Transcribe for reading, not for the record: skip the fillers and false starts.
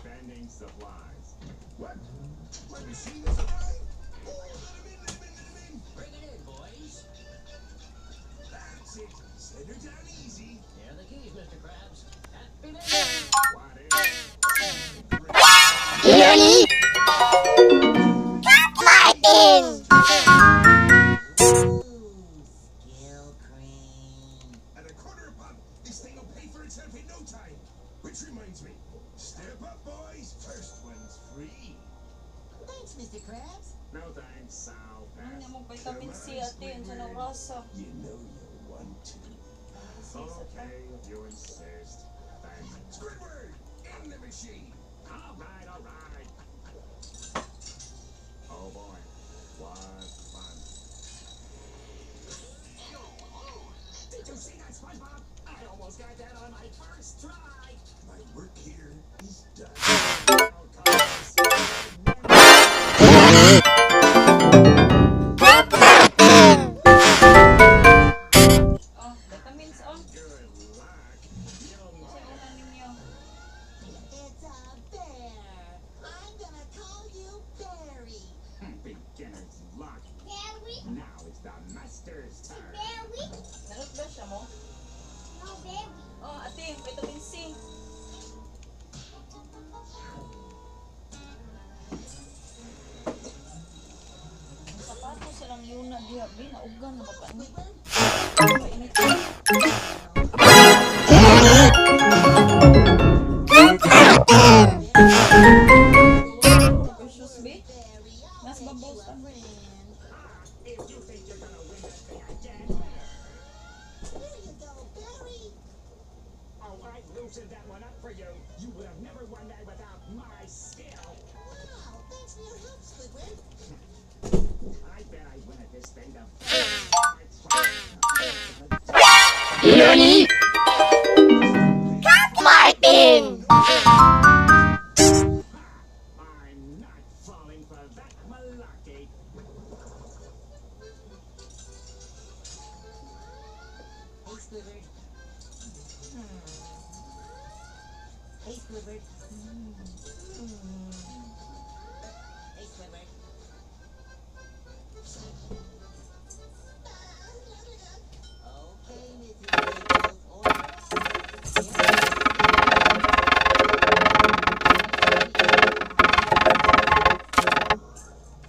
Vending supplies. What? My machine is alive? Oh, let him in. Bring it in, boys. That's it. Set her down easy. Here are the keys, Mr. Krabs. Happy days. What is? Nani? Cocomartin! Skill cream. At a quarter a pop, this thing will pay for itself in no time. Which reminds me, step up, boys. First one's free. Thanks, Mr. Krabs. No thanks, Sal. Ano mo vitamin C ate, yun sa naurasa. You know you want to. Okay, if you insist. Thanks. Squidward, in the machine. All right. Oh boy, what fun. Did you see that, SpongeBob? I almost got that on my first try. My work here is done. Oh, vitamins on. Good luck. You'll Sa una ninyo. It's a bear. I'm gonna call you Barry. beginner's luck. Berry? Now is the master's turn. Berry? Narot ba siya mo? No, berry. Oh, ate, vitamin C. Ang sapatos silang yuna diha, binaugan na ba ni? Painit. Precious be? Barry, I'll Mas make you babos a ang friend. If you think you're gonna win that thing again. Here you go, Barry. Oh, I loosened that one up for you. You would have never won that without my skill. Wow, thanks for your help, Squidward. I bet I win at this thing the first Nani? Cocomartin! I'm not falling for that malarkey. Hey, Squidward. Hey, Squidward. Hey, Squidward.